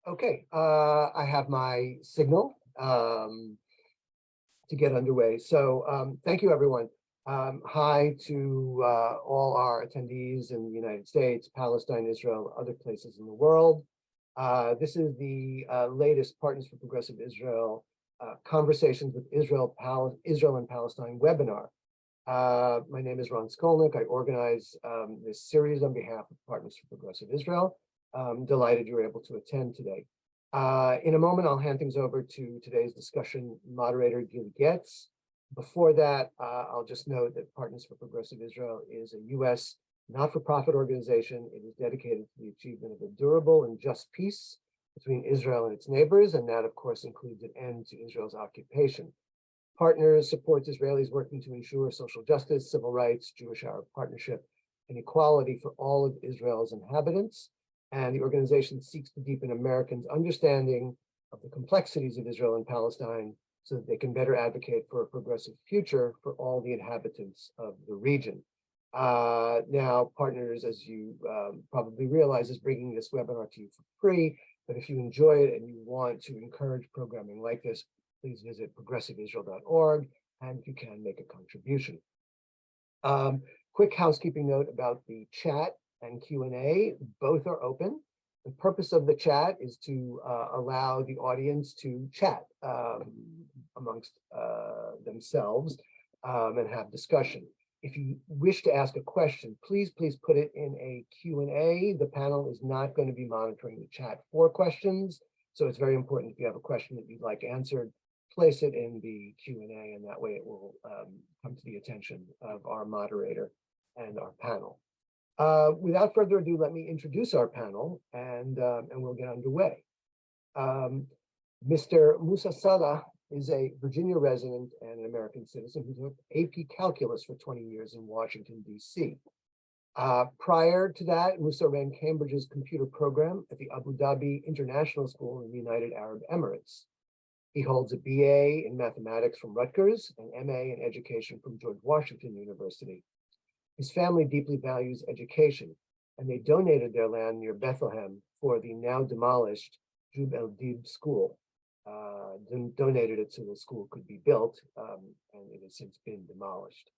Okay, I have my signal to get underway. So thank you, everyone. Hi to all our attendees in the United States, Palestine, Israel, other places in the world. This is the latest Partners for Progressive Israel Conversations with Israel and Palestine webinar. My name is Ron Skolnick. I organize this series on behalf of Partners for Progressive Israel. Delighted you were able to attend today. In a moment, I'll hand things over to today's discussion moderator, Gili Getz. Before that, I'll just note that Partners for Progressive Israel is a U.S. not-for-profit organization. It is dedicated to the achievement of a durable and just peace between Israel and its neighbors, and that, of course, includes an end to Israel's occupation. Partners supports Israelis working to ensure social justice, civil rights, Jewish-Arab partnership, and equality for all of Israel's inhabitants. And the organization seeks to deepen Americans' understanding of the complexities of Israel and Palestine so that they can better advocate for a progressive future for all the inhabitants of the region. Now, Partners, as you probably realize, is bringing this webinar to you for free. But if you enjoy it and you want to encourage programming like this, please visit progressiveisrael.org, and you can make a contribution. Quick housekeeping note about the chat and Q&A. Both are open. The purpose of the chat is to allow the audience to chat amongst themselves and have discussion. If you wish to ask a question, please put it in a Q&A. The panel is not going to be monitoring the chat for questions, so it's very important if you have a question that you'd like answered, place it in the Q&A, and that way it will come to the attention of our moderator and our panel. Without further ado, let me introduce our panel, and we'll get underway. Mr. Musa Salah is a Virginia resident and an American citizen who took AP Calculus for 20 years in Washington, D.C. Prior to that, Musa ran Cambridge's computer program at the Abu Dhabi International School in the United Arab Emirates. He holds a BA in mathematics from Rutgers and MA in education from George Washington University. His family deeply values education, and they donated their land near Bethlehem for the now demolished Jubb Al Dhib School. Donated it so the school could be built, and it has since been demolished.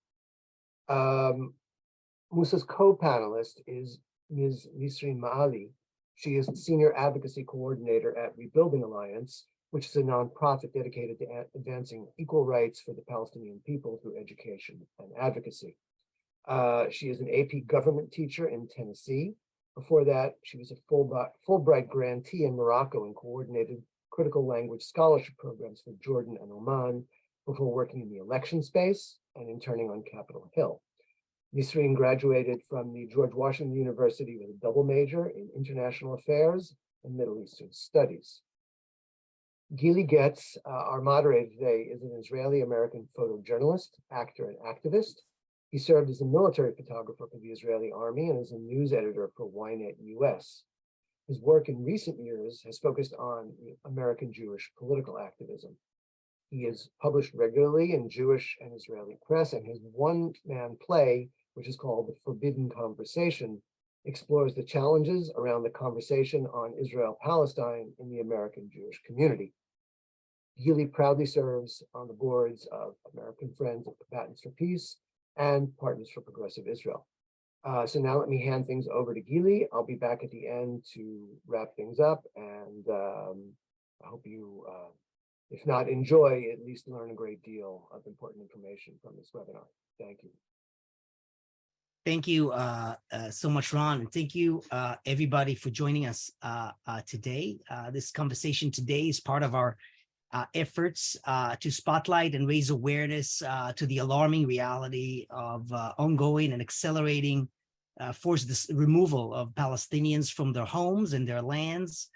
Musa's co-panelist is Ms. Nisreen Malley. She is the Senior Advocacy Coordinator at Rebuilding Alliance, which is a nonprofit dedicated to advancing equal rights for the Palestinian people through education and advocacy. She is an AP government teacher in Tennessee. Before that, she was a Fulbright grantee in Morocco and coordinated critical language scholarship programs for Jordan and Oman before working in the election space and interning on Capitol Hill. Nisreen graduated from the George Washington University with a double major in international affairs and Middle Eastern studies. Gili Getz, our moderator today, is an Israeli-American photojournalist, actor, and activist. He served as a military photographer for the Israeli Army and as a news editor for Ynet US. His work in recent years has focused on American Jewish political activism. He is published regularly in Jewish and Israeli press, and his one-man play, which is called The Forbidden Conversation, explores the challenges around the conversation on Israel-Palestine in the American Jewish community. Gili proudly serves on the boards of American Friends of Combatants for Peace and Partners for Progressive Israel. So now let me hand things over to Gili. I'll be back at the end to wrap things up, and I hope you, if not enjoy, at least learn a great deal of important information from this webinar. Thank you. Thank you so much, Ron, and thank you everybody for joining us today. This conversation today is part of our efforts to spotlight and raise awareness to the alarming reality of ongoing and accelerating forced removal of Palestinians from their homes and their lands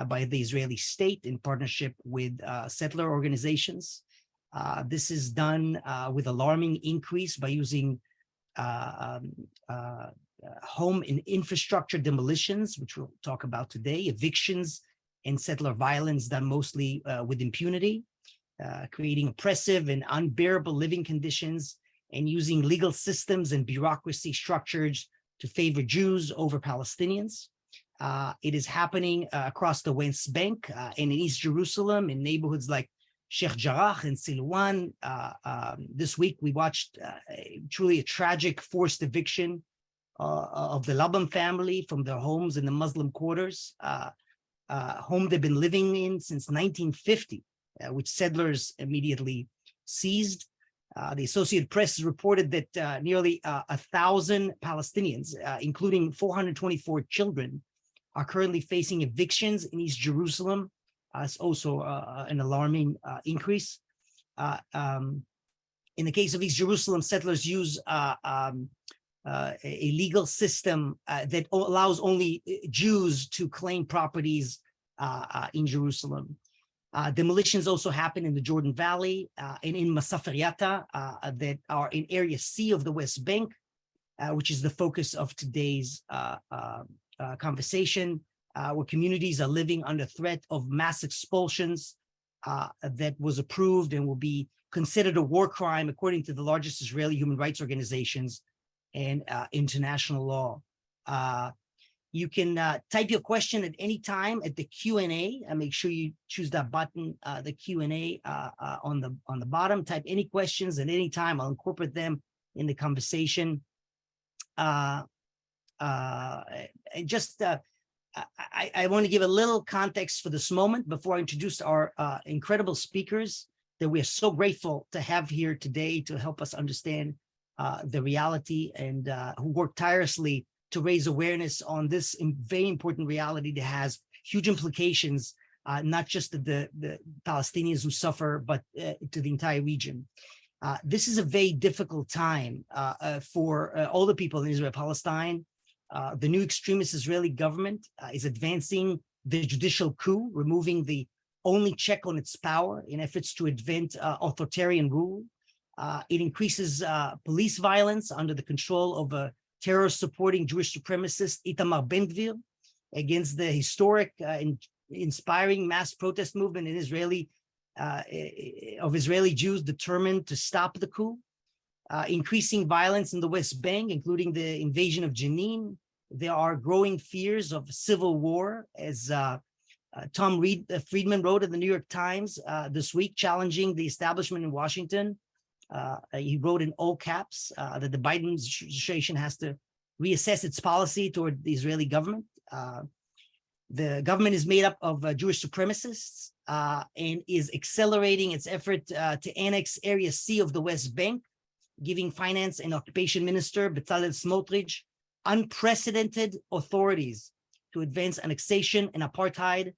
by the Israeli state in partnership with settler organizations. This is done with alarming increase by using home and infrastructure demolitions, which we'll talk about today, evictions, and settler violence done mostly with impunity, creating oppressive and unbearable living conditions, and using legal systems and bureaucracy structures to favor Jews over Palestinians. It is happening across the West Bank and in East Jerusalem, in neighborhoods like Sheikh Jarrah and Silwan. This week, we watched truly a tragic forced eviction of the Labam family from their homes in the Muslim quarters, home they've been living in since 1950, which settlers immediately seized. The Associated Press has reported that nearly 1,000 Palestinians, including 424 children, are currently facing evictions in East Jerusalem. It's also an alarming increase. In the case of East Jerusalem, settlers use a legal system that allows only Jews to claim properties in Jerusalem. Demolitions also happen in the Jordan Valley and in Masaferiata that are in Area C of the West Bank, which is the focus of today's conversation, where communities are living under threat of mass expulsions that was approved and will be considered a war crime according to the largest Israeli human rights organizations and international law. You can type your question at any time at the Q&A. Make sure you choose that button, the Q&A on the bottom. Type any questions at any time. I'll incorporate them in the conversation. I want to give a little context for this moment before I introduce our incredible speakers that we are so grateful to have here today to help us understand the reality and who work tirelessly to raise awareness on this very important reality that has huge implications, not just to the Palestinians who suffer, but to the entire region. This is a very difficult time for all the people in Israel, Palestine. The new extremist Israeli government is advancing the judicial coup, removing the only check on its power in efforts to advance authoritarian rule. It increases police violence under the control of a terror-supporting Jewish supremacist Itamar Ben-Gvir against the historic and inspiring mass protest movement in Israeli Jews determined to stop the coup. Increasing violence in the West Bank, including the invasion of Jenin. There are growing fears of civil war, as Tom Friedman wrote in the New York Times this week, challenging the establishment in Washington. He wrote in all caps that the Biden administration has to reassess its policy toward the Israeli government. The government is made up of Jewish supremacists and is accelerating its effort to annex Area C of the West Bank, giving Finance and Occupation Minister Bezalel Smartage unprecedented authorities to advance annexation and apartheid.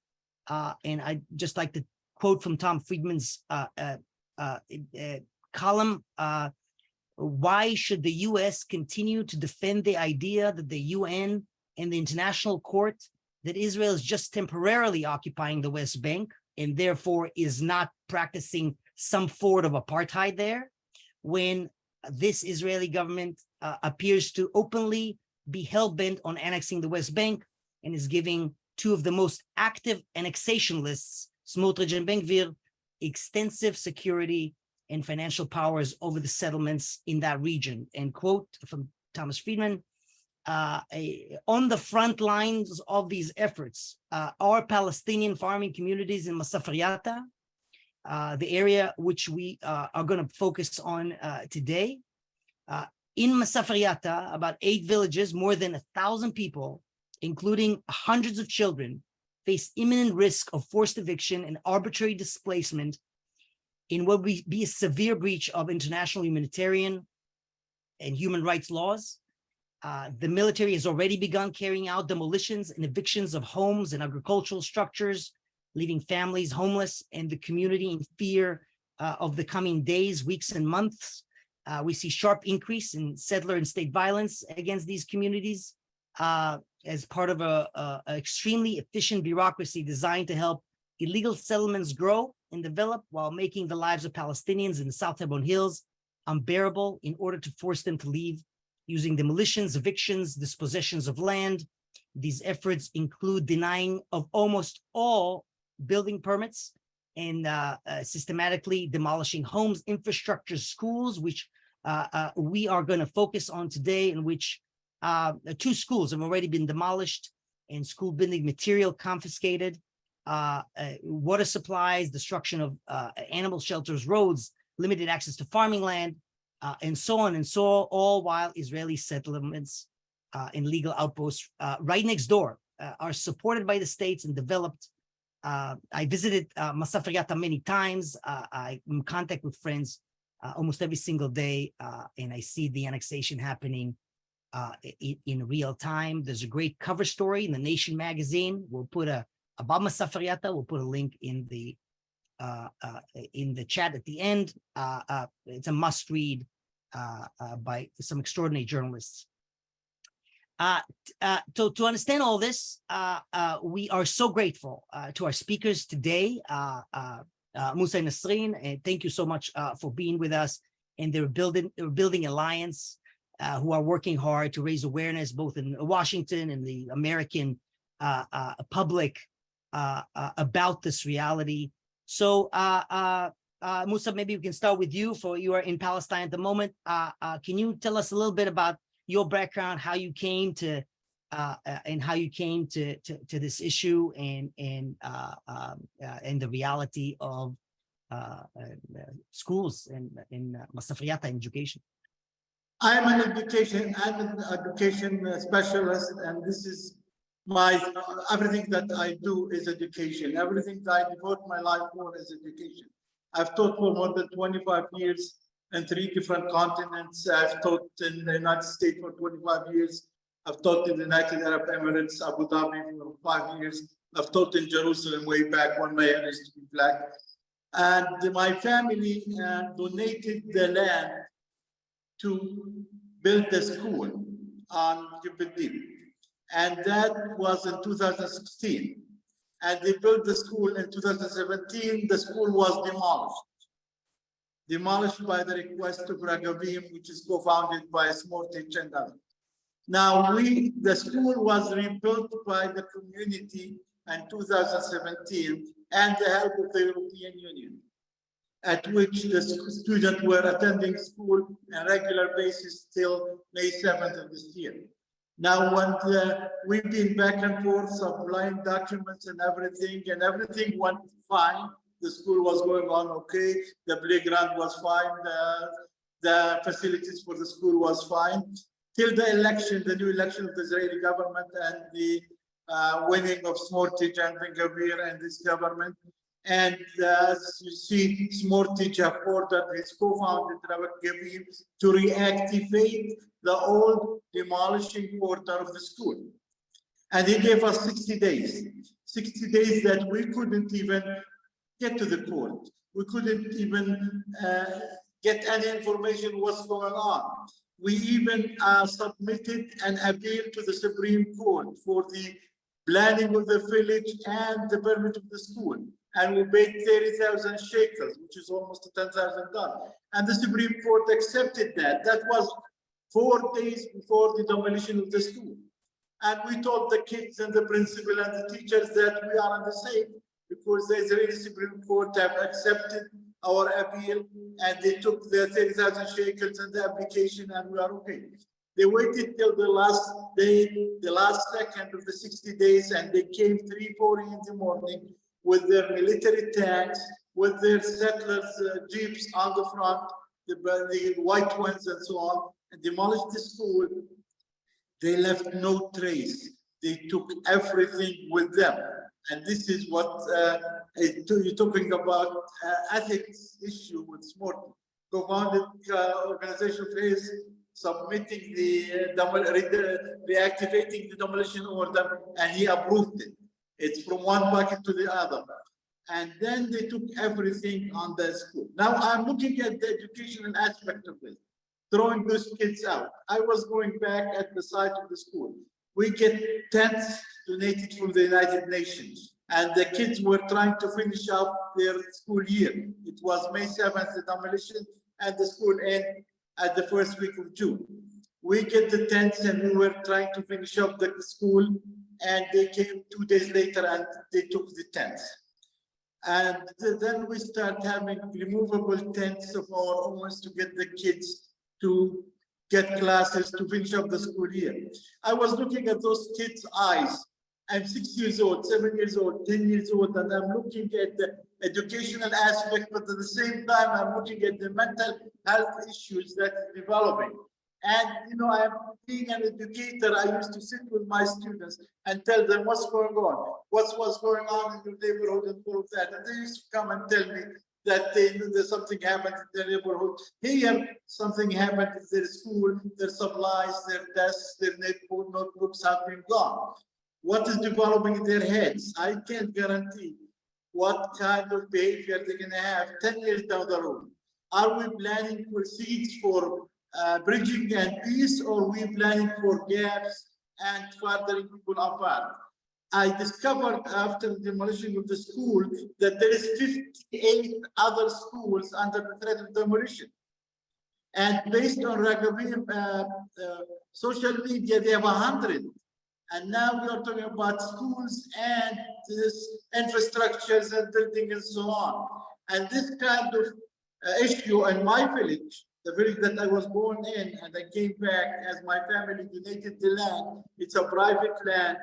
And I'd just like to quote from Tom Friedman's column, why should the US continue to defend the idea that the UN and the International Court that Israel is just temporarily occupying the West Bank and therefore is not practicing some form of apartheid there, when this Israeli government appears to openly be hell-bent on annexing the West Bank and is giving two of the most active annexationists, Smartage and Ben-Gvir, extensive security and financial powers over the settlements in that region. And quote from Thomas Friedman, on the front lines of these efforts are Palestinian farming communities in Masaferiata, the area which we are going to focus on today. In Masaferiata, about 8 villages, more than 1,000 people, including hundreds of children, face imminent risk of forced eviction and arbitrary displacement in what would be a severe breach of international humanitarian and human rights laws. The military has already begun carrying out demolitions and evictions of homes and agricultural structures, leaving families homeless and the community in fear of the coming days, weeks, and months. We see sharp increase in settler and state violence against these communities as part of a extremely efficient bureaucracy designed to help illegal settlements grow and develop while making the lives of Palestinians in the South Hebron Hills unbearable in order to force them to leave, using demolitions, evictions, dispossessions of land. These efforts include denying of almost all building permits and systematically demolishing homes, infrastructure, schools, which we are going to focus on today, in which 2 schools have already been demolished and school building material confiscated, water supplies, destruction of animal shelters, roads, limited access to farming land, and so on and so on, all while Israeli settlements and legal outposts right next door are supported by the states and developed. I visited Masafriata many times. I'm in contact with friends almost every single day, and I see the annexation happening in real time. There's a great cover story in the Nation magazine. We'll put about Masafriata. We'll put a link in the chat at the end. It's a must read by some extraordinary journalists. To understand all this, we are so grateful to our speakers today, Musa and Nisreen, and thank you so much for being with us. And they're building alliance, who are working hard to raise awareness both in Washington and the American public about this reality. So, Musa, maybe we can start with you. For you are in Palestine at the moment. Can you tell us a little bit about your background, how you came to this issue, and the reality of schools and Masafriata education? I'm an education specialist, and this is everything that I do is education. Everything that I devote my life for is education. I've taught for more than 25 years in 3 different continents. I've taught in the United States for 25 years. I've taught in the United Arab Emirates, Abu Dhabi for 5 years. I've taught in Jerusalem way back when my hair used to be black. And my family donated the land to build the school on Jubb Al Dhib. And that was in 2016. And they built the school in 2017. The school was demolished by the request of Ragavim, which is co-founded by Smartage and others. Now, the school was rebuilt by the community in 2017 and the help of the European Union, at which the students were attending school on a regular basis till May 7th of this year. Now, when we've been back and forth supplying documents and everything went fine. The school was going on okay. The playground was fine. The facilities for the school was fine. Till the election, the new election of the Israeli government and the winning of Smartage and Ben-Gvir and this government. And as you see, Smartage have ordered his co-founder Gavim to reactivate the old demolishing order of the school. And he gave us 60 days. 60 days that we couldn't even get to the court. We couldn't even get any information what's going on. We even submitted an appeal to the Supreme Court for the planning of the village and the permit of the school. And we paid 30,000 shekels, which is almost $10,000. And the Supreme Court accepted that. That was 4 days before the demolition of the school. And we told the kids and the principal and the teachers that we are on the safe because the Israeli Supreme Court have accepted our appeal and they took the 30,000 shekels and the application and we are okay. They waited till the last day, the last second of the 60 days, and they came 3:40 in the morning with their military tanks, with their settlers jeeps on the front, the white ones and so on, and demolished the school. They left no trace. They took everything with them. And this is what you're talking about ethics issue with Smartage. Co-founded organization of his submitting reactivating the demolition order, and he approved it. It's from one bucket to the other. And then they took everything on the school. Now I'm looking at the educational aspect of this, throwing those kids out. I was going back at the site of the school. We get tents donated from the United Nations, and the kids were trying to finish up their school year. It was May 7th, the demolition, and the school ended at the first week of June. We get the tents and we were trying to finish up the school, and they came 2 days later and they took the tents. And then we start having removable tents of our own to get the kids to get classes to finish up the school year. I was looking at those kids' eyes, I'm 6 years old, 7 years old, 10 years old, and I'm looking at the educational aspect, but at the same time, I'm looking at the mental health issues that are developing. And, you know, I'm being an educator. I used to sit with my students and tell them what's going on, what's going on in your neighborhood and all of that. And they used to come and tell me that they knew that something happened in their neighborhood. Here, something happened in their school, their supplies, their desks, their notebooks have been gone. What is developing in their heads? I can't guarantee what kind of behavior they're going to have 10 years down the road. Are we planning for seeds for bridging and peace, or are we planning for gaps and furthering people apart? I discovered after the demolition of the school that there is 58 other schools under the threat of demolition. And based on Raghavim social media, they have 100. And now we are talking about schools and this infrastructures and building and so on. And this kind of issue in my village, the village that I was born in, and I came back as my family donated the land. It's a private land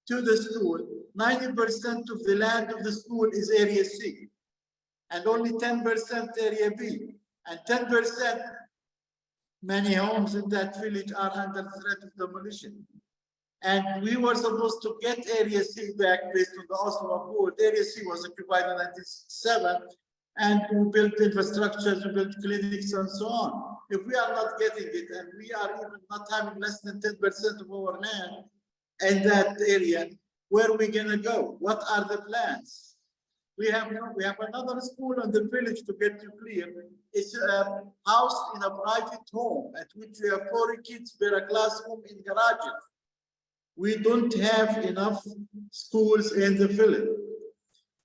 to the school. 90% of the land of the school is Area C, and only 10% Area B, and 10%. Many homes in that village are under threat of demolition. And we were supposed to get Area C back based on the Oslo Accords. Area C was occupied in 1997, and we built infrastructures, we built clinics, and so on. If we are not getting it, and we are even not having less than 10% of our land in that area, where are we gonna go? What are the plans? We have another school in the village, to get you clear. It's a house in a private home at which we have 40 kids per classroom in garages. We don't have enough schools in the village.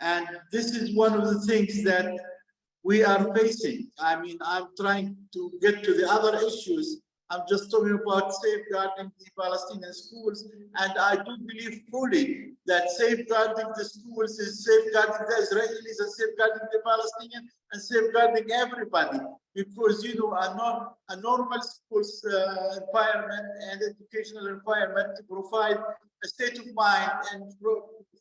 And this is one of the things that we are facing. I mean, I'm trying to get to the other issues. I'm just talking about safeguarding the Palestinian schools. And I do believe fully that safeguarding the schools is safeguarding the Israelis and safeguarding the Palestinians and safeguarding everybody. Because, you know, a normal schools environment and educational environment to provide a state of mind and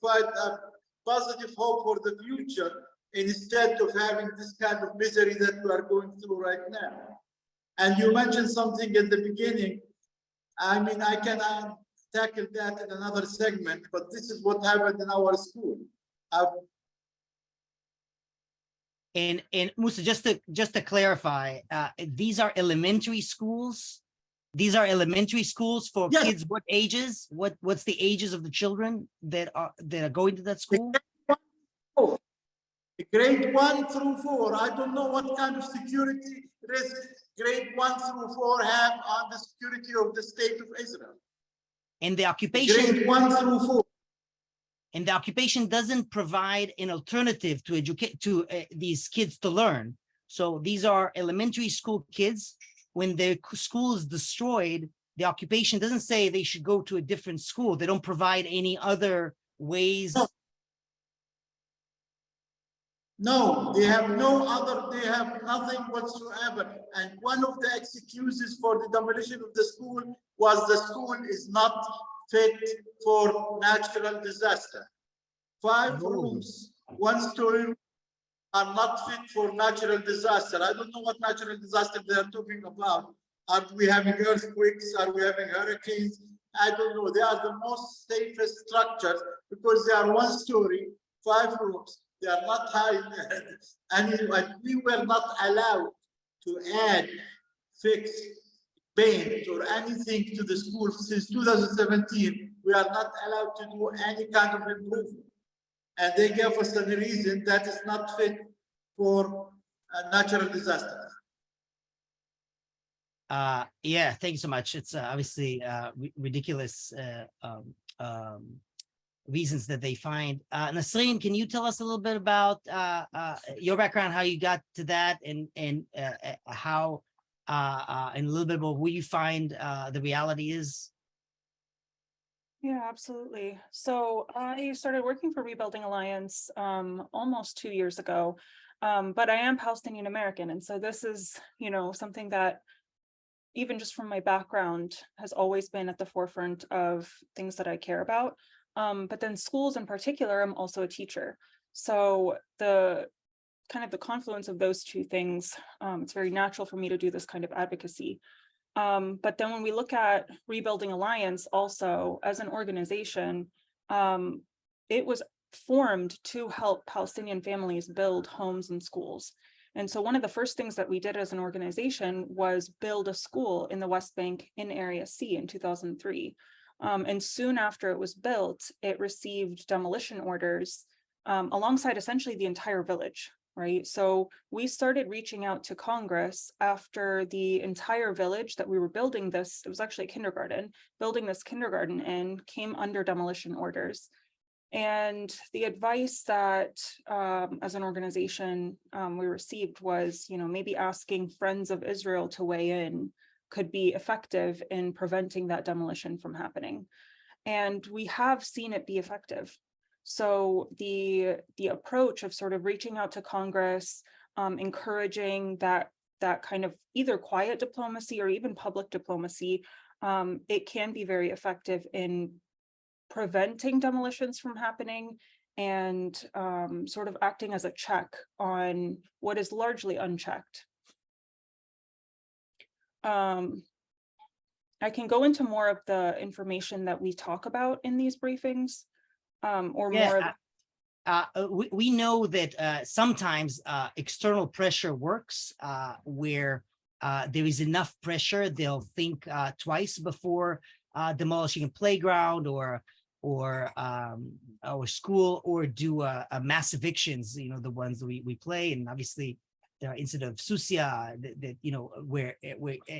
provide a positive hope for the future, instead of having this kind of misery that we are going through right now. And you mentioned something at the beginning. I mean, I can tackle that in another segment, but this is what happened in our school. And Musa, just to clarify, these are elementary schools. These are elementary schools for Yes. kids. What ages? What's the ages of the children that are going to that school? Grade 1 through 4. I don't know what kind of security risk grade 1 through 4 have on the security of the state of Israel. And the occupation. Grade 1 through 4. And the occupation doesn't provide an alternative to educate to these kids to learn. So these are elementary school kids. When their school is destroyed, the occupation doesn't say they should go to a different school. They don't provide any other ways. No, they have no other, they have nothing whatsoever. And one of the excuses for the demolition of the school was the school is not fit for natural disaster. 5 rooms, 1-story are not fit for natural disaster. I don't know what natural disaster they are talking about. Are we having earthquakes? Are we having hurricanes? I don't know. They are the most safest structures because they are 1-story, 5 rooms. They are not high, and we were not allowed to add, fix, paint, or anything to the school since 2017. We are not allowed to do any kind of improvement, and they gave us a reason that is not fit for natural disasters. Yeah, thank you so much. It's obviously ridiculous reasons that they find. Nasreen, can you tell us a little bit about your background, how you got to that, and how and a little bit about where you find the reality is? Yeah, absolutely. So I started working for Rebuilding Alliance almost 2 years ago, but I am Palestinian American, and so this is, you know, something that even just from my background has always been at the forefront of things that I care about. But then schools in particular, I'm also a teacher. So the confluence of those two things, it's very natural for me to do this kind of advocacy. But then when we look at Rebuilding Alliance also as an organization, it was formed to help Palestinian families build homes and schools. And so one of the first things that we did as an organization was build a school in the West Bank in Area C in 2003. And soon after it was built, it received demolition orders alongside essentially the entire village, right? So we started reaching out to Congress after the entire village that we were building this, it was actually a kindergarten, building this kindergarten in came under demolition orders. And the advice that as an organization we received was, maybe asking Friends of Israel to weigh in could be effective in preventing that demolition from happening. And we have seen it be effective. So the approach of sort of reaching out to Congress, encouraging that kind of either quiet diplomacy or even public diplomacy, it can be very effective in preventing demolitions from happening and sort of acting as a check on what is largely unchecked. I can go into more of the information that we talk about in these briefings, or more. We know that sometimes external pressure works where there is enough pressure, they'll think twice before demolishing a playground or school, or do a mass evictions, the ones we play. And obviously there are incidents of Susia that where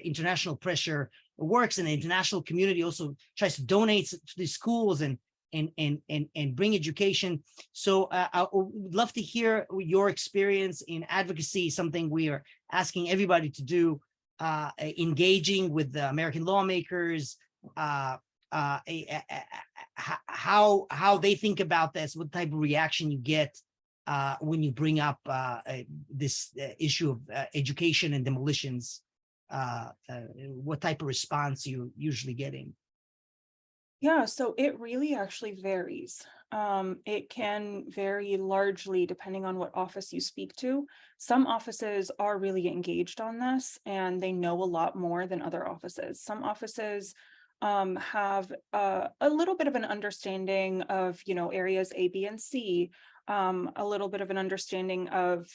international pressure works, and the international community also tries to donate to the schools and bring education. So I would love to hear your experience in advocacy, something we are asking everybody to do, engaging with the American lawmakers, how they think about this, what type of reaction you get when you bring up this issue of education and demolitions, what type of response you're usually getting? Yeah, so it really actually varies. It can vary largely depending on what office you speak to. Some offices are really engaged on this and they know a lot more than other offices. Some offices have a little bit of an understanding of, areas A, B, and C, a little bit of an understanding of,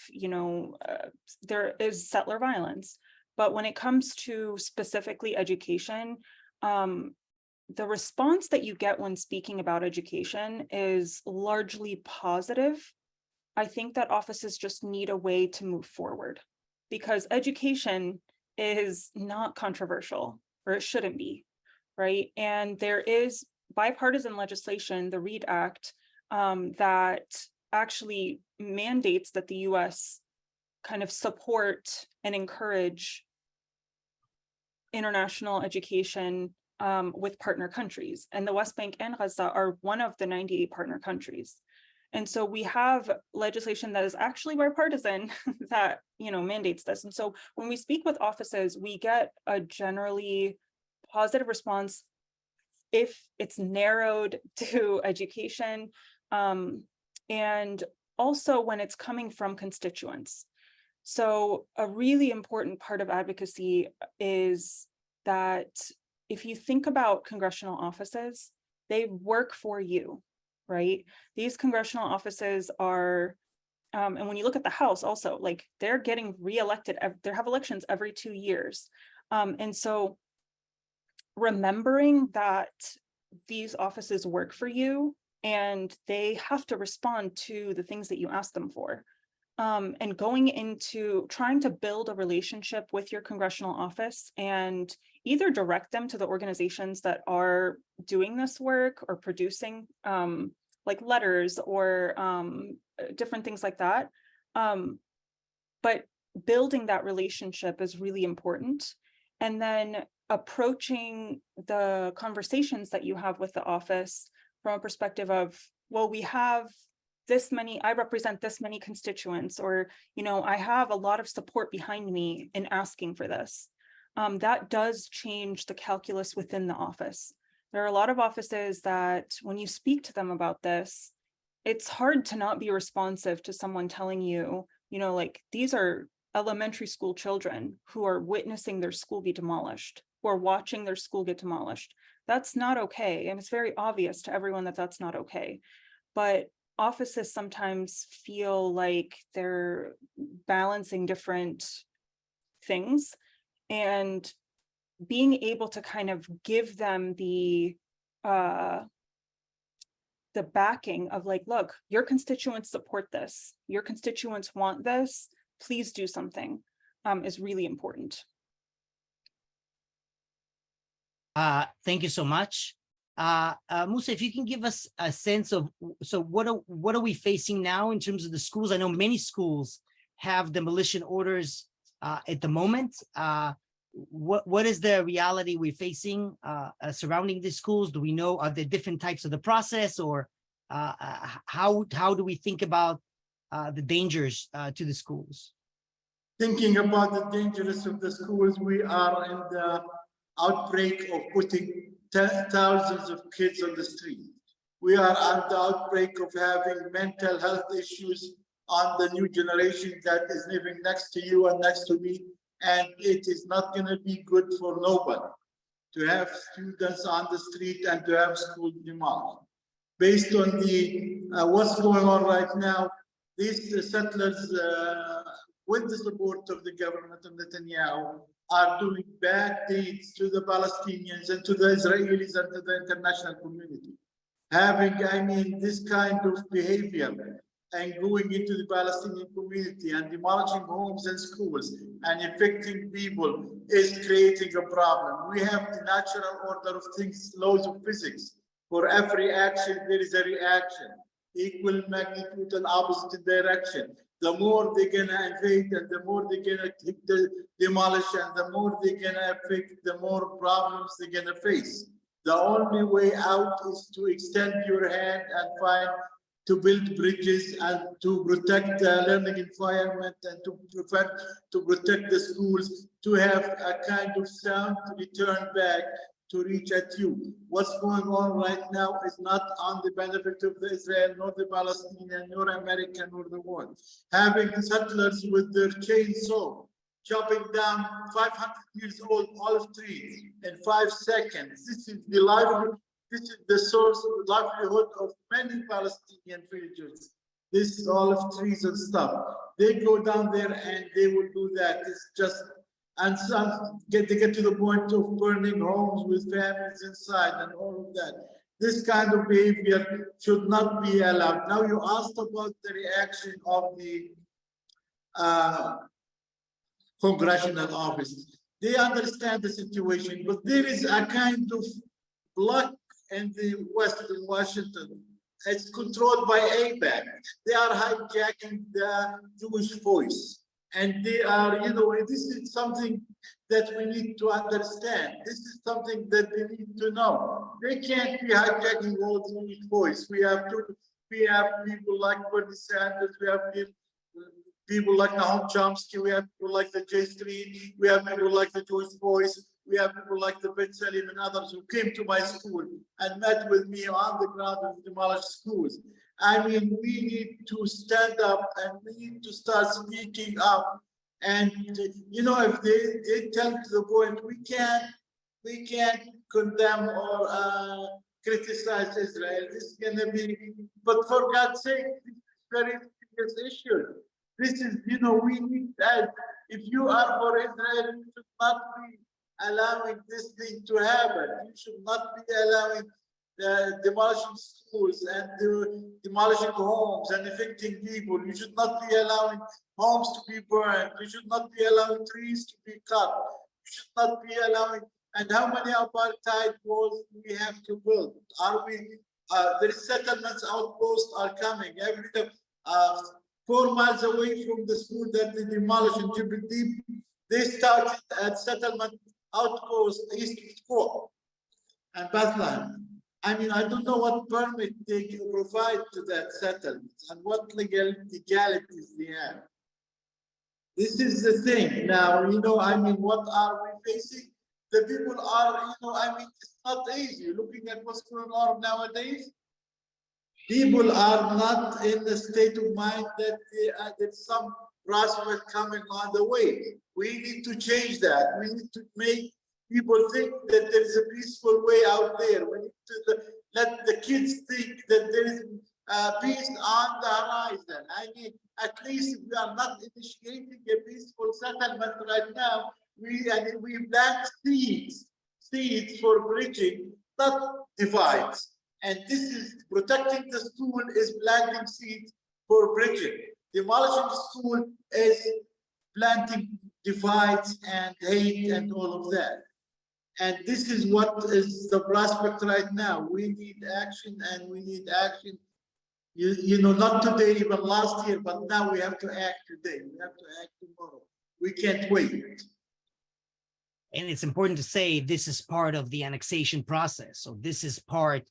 there is settler violence. But when it comes to specifically education, the response that you get when speaking about education is largely positive. I think that offices just need a way to move forward because education is not controversial, or it shouldn't be, right? And there is bipartisan legislation, the READ Act, that actually mandates that the US kind of support and encourage international education with partner countries. And the West Bank and Gaza are one of the 98 partner countries. And so we have legislation that is actually bipartisan that, mandates this. And so when we speak with offices, we get a generally positive response if it's narrowed to education, and also when it's coming from constituents. So a really important part of advocacy is that if you think about congressional offices, they work for you, right? These congressional offices are, and when you look at the House also, like they're getting reelected, they have elections every 2 years. And so remembering that these offices work for you and they have to respond to the things that you ask them for. And going into trying to build a relationship with your congressional office and either direct them to the organizations that are doing this work or producing like letters or different things like that. But building that relationship is really important. And then approaching the conversations that you have with the office from a perspective of, well, we have this many, I represent this many constituents, or, I have a lot of support behind me in asking for this. That does change the calculus within the office. There are a lot of offices that when you speak to them about this, it's hard to not be responsive to someone telling you, like these are elementary school children who are witnessing their school be demolished, who are watching their school get demolished. That's not okay. And it's very obvious to everyone that that's not okay. But offices sometimes feel like they're balancing different things, and being able to kind of give them the backing of like, look, your constituents support this, your constituents want this, please do something, is really important. Thank you so much. Musa, if you can give us a sense of, so what are we facing now in terms of the schools? I know many schools have demolition orders at the moment. What is the reality we're facing surrounding these schools? Do we know, are there different types of the process, or how do we think about the dangers to the schools? Thinking about the dangers of the schools, we are in the outbreak of putting thousands of kids on the street. We are on the outbreak of having mental health issues on the new generation that is living next to you and next to me. And it is not going to be good for nobody to have students on the street and to have school demolished. Based on the what's going on right now, these settlers, with the support of the government of Netanyahu, are doing bad deeds to the Palestinians and to the Israelis and to the international community. Having, this kind of behavior and going into the Palestinian community and demolishing homes and schools and infecting people is creating a problem. We have the natural order of things, laws of physics. For every action, there is a reaction, equal magnitude and opposite direction. The more they're gonna invade and the more they're gonna demolish and the more they're gonna affect, the more problems they're gonna face. The only way out is to extend your hand and find to build bridges and to protect the learning environment and to protect the schools, to have a kind of sound return back to reach at you. What's going on right now is not on the benefit of the Israel, nor the Palestinian, nor American, nor the world. Having settlers with their chainsaw chopping down 500 years old olive trees in 5 seconds. This is the livelihood. This is the source of the livelihood of many Palestinian villagers. This olive trees and stuff. They go down there and they will do that. It's just, and some they get to the point of burning homes with families inside and all of that. This kind of behavior should not be allowed. Now you asked about the reaction of the congressional office. They understand the situation, but there is a kind of block in the Western Washington. It's controlled by AIPAC. They are hijacking the Jewish voice. And they are, this is something that we need to understand. This is something that they need to know. They can't be hijacking all Jewish voice. We have people like Bernie Sanders, we have people like Nahum Chomsky, we have people like the J Street, we have people like the Jewish Voice, we have people like the Ben Salim and others who came to my school and met with me on the ground of demolished schools. We need to stand up and we need to start speaking up. And if they tell to the point, we can't condemn or criticize Israel. This is gonna be, but for God's sake, this is very serious issue. This is, we need that. If you are for Israel, you should not be allowing this thing to happen. You should not be allowing demolishing schools and demolishing homes and evicting people. You should not be allowing homes to be burned. You should not be allowing trees to be cut. You should not be allowing. And how many apartheid walls do we have to build? Are we? The settlements outposts are coming. Every 4 miles away from the school that they demolished in Jubb Al Dhib, they started at settlement outpost east of Fort and Bethlehem. I don't know what permit they can provide to that settlement and what legalities they have. This is the thing. Now, what are we facing? the people are, I mean, it's not easy. Looking at what's going on nowadays, people are not in the state of mind that there's some prospect coming on the way. We need to change that. We need to make people think that there's a peaceful way out there. We need to let the kids think that there is peace on the horizon. I mean, at least if we are not initiating a peaceful settlement right now, we plant seeds for bridging, not divides. And this is protecting the school is planting seeds for bridging. Demolishing the school is planting divides and hate and all of that. And this is what is the prospect right now. We need action, and we need action, not today, even last year, but now we have to act today. We have to act tomorrow. We can't wait. And it's important to say this is part of the annexation process. So this is part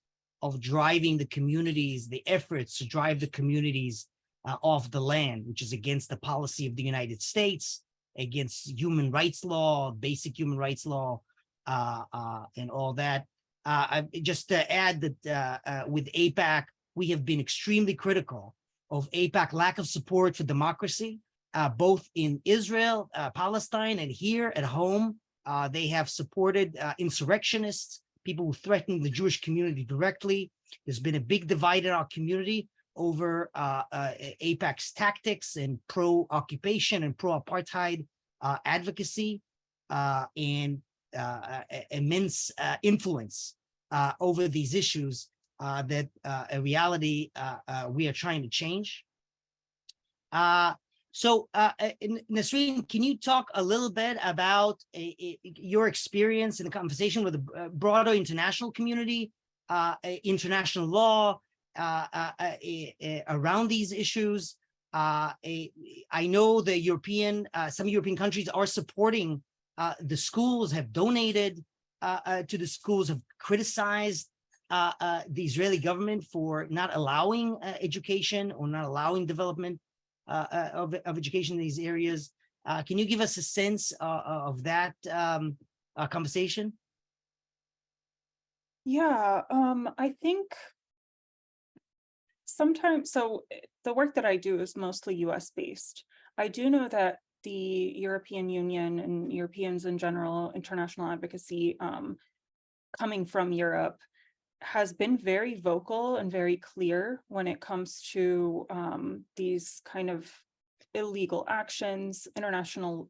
of driving the communities, the efforts to drive the communities off the land, which is against the policy of the United States, against human rights law, basic human rights law, and all that. Just to add that with AIPAC, we have been extremely critical of AIPAC lack of support for democracy, both in Israel, Palestine, and here at home. They have supported insurrectionists, people who threaten the Jewish community directly. There's been a big divide in our community over AIPAC's tactics and pro-occupation and pro-apartheid advocacy and immense influence over these issues that a reality we are trying to change. So, Nasreen, can you talk a little bit about your experience in the conversation with the broader international community, international law around these issues? I know the some European countries are supporting the schools, have donated to the schools, have criticized the Israeli government for not allowing education or not allowing development of education in these areas. Can you give us a sense of that conversation? Yeah, I think sometimes, so the work that I do is mostly US based. I do know that the European Union and Europeans in general, international advocacy coming from Europe, has been very vocal and very clear when it comes to these kind of illegal actions, international,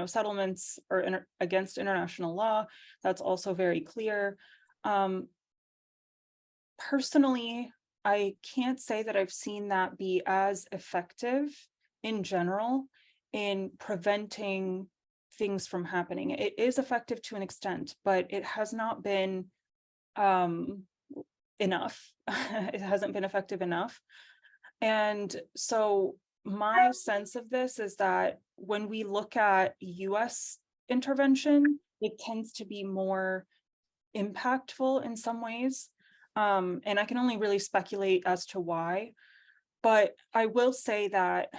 settlements or against international law. That's also very clear. Personally, I can't say that I've seen that be as effective in general in preventing things from happening. It is effective to an extent, but it has not been enough. It hasn't been effective enough. And so my sense of this is that when we look at US intervention, it tends to be more impactful in some ways. And I can only really speculate as to why, but I will say that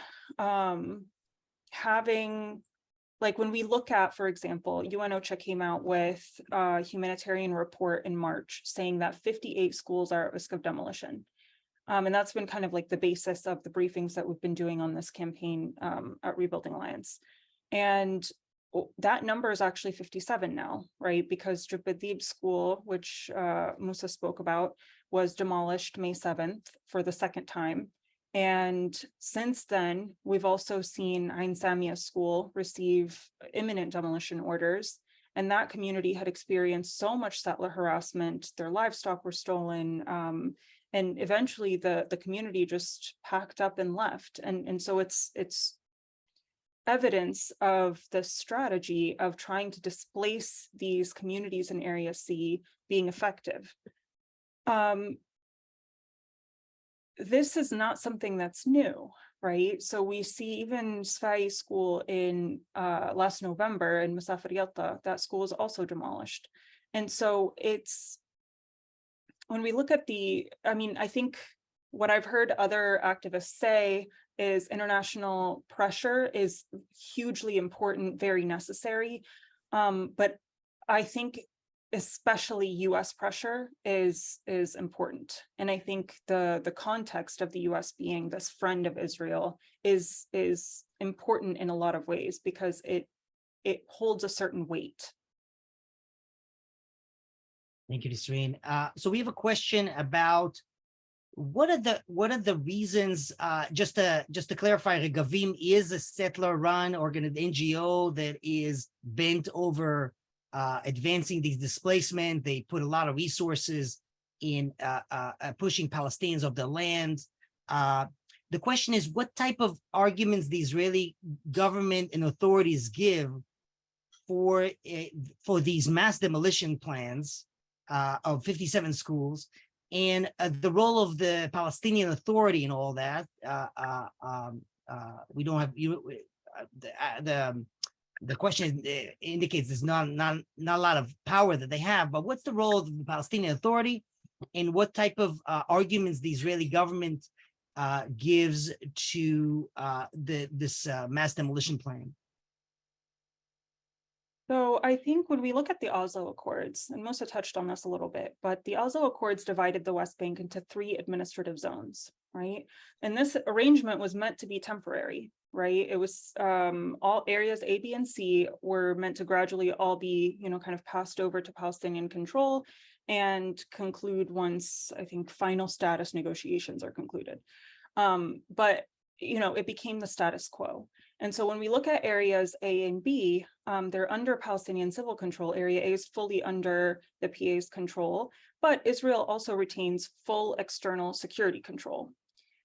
having, like when we look at, for example, UN OCHA came out with a humanitarian report in March saying that 58 schools are at risk of demolition. And that's been kind of like the basis of the briefings that we've been doing on this campaign at Rebuilding Alliance. And that number is actually 57 now, right? Because Jubb Al Dhib School, which Musa spoke about, was demolished May 7th for the second time. And since then, we've also seen Ain Samia School receive imminent demolition orders. And that community had experienced so much settler harassment, their livestock were stolen, and eventually the community just packed up and left. And so it's evidence of the strategy of trying to displace these communities in Area C being effective. This is not something that's new, right? So we see even Sfai School in last November in Masafir Yalta, that school is also demolished. And so it's, when we look at I think what I've heard other activists say is international pressure is hugely important, very necessary. But I think especially US pressure is important. And I think the context of the US being this friend of Israel is important in a lot of ways, because it holds a certain weight. Thank you, Nisreen. So we have a question about what are the reasons, just to clarify, Regavim is a settler-run NGO that is bent over advancing these displacement. They put a lot of resources in pushing Palestinians off the land. The question is, what type of arguments the Israeli government and authorities give for these mass demolition plans of 57 schools, and the role of the Palestinian Authority and all that. We don't have the question indicates there's not a lot of power that they have, but what's the role of the Palestinian Authority, and what type of arguments the Israeli government gives to this mass demolition plan? So I think when we look at the Oslo Accords, and Musa touched on this a little bit, but the Oslo Accords divided the West Bank into 3 administrative zones, right? And this arrangement was meant to be temporary, right? It was all areas A, B, and C were meant to gradually all be, kind of passed over to Palestinian control and conclude once, I think, final status negotiations are concluded. But it became the status quo. And so when we look at areas A and B, they're under Palestinian civil control. Area A is fully under the PA's control, but Israel also retains full external security control.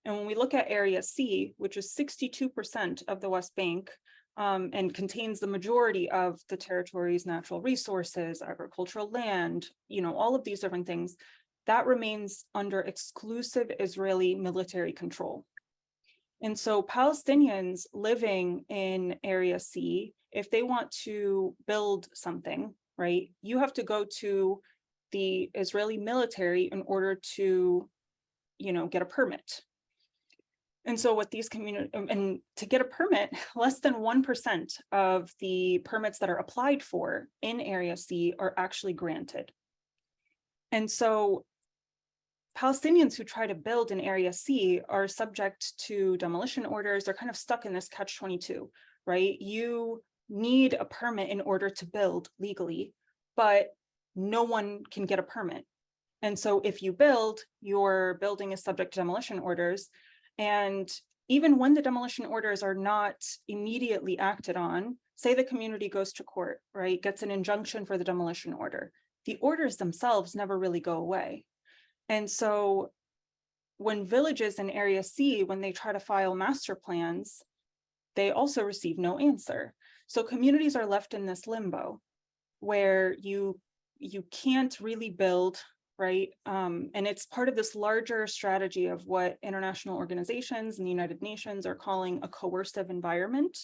And when we look at Area C, which is 62% of the West Bank, and contains the majority of the territory's natural resources, agricultural land, all of these different things, that remains under exclusive Israeli military control. And so Palestinians living in Area C, if they want to build something, right, you have to go to the Israeli military in order to, get a permit. And so what these and to get a permit, less than 1% of the permits that are applied for in Area C are actually granted. And so Palestinians who try to build in Area C are subject to demolition orders. They're kind of stuck in this catch-22, right? You need a permit in order to build legally, but no one can get a permit. And so if you build, your building is subject to demolition orders. And even when the demolition orders are not immediately acted on, say the community goes to court, right, gets an injunction for the demolition order, the orders themselves never really go away. And so when villages in Area C, when they try to file master plans, they also receive no answer. So communities are left in this limbo where you can't really build, right? And it's part of this larger strategy of what international organizations and the United Nations are calling a coercive environment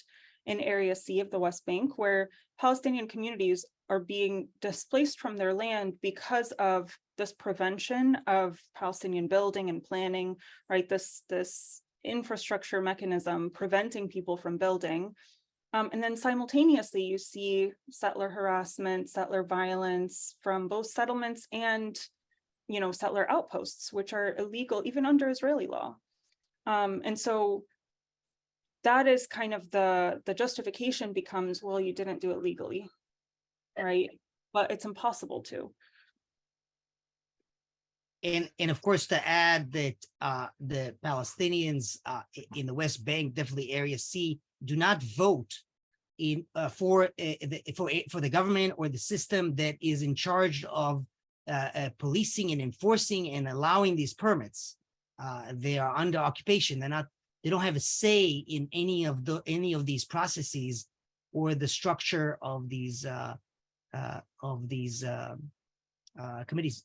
in Area C of the West Bank, where Palestinian communities are being displaced from their land because of this prevention of Palestinian building and planning, right? This infrastructure mechanism preventing people from building. And then simultaneously, you see settler harassment, settler violence from both settlements and, settler outposts, which are illegal even under Israeli law. And so that is kind of the justification becomes, well, you didn't do it legally, right? But it's impossible to. And of course, to add that the Palestinians in the West Bank, definitely Area C, do not vote in for the government or the system that is in charge of policing and enforcing and allowing these permits. They are under occupation. They don't have a say in any of these processes or the structure of these committees.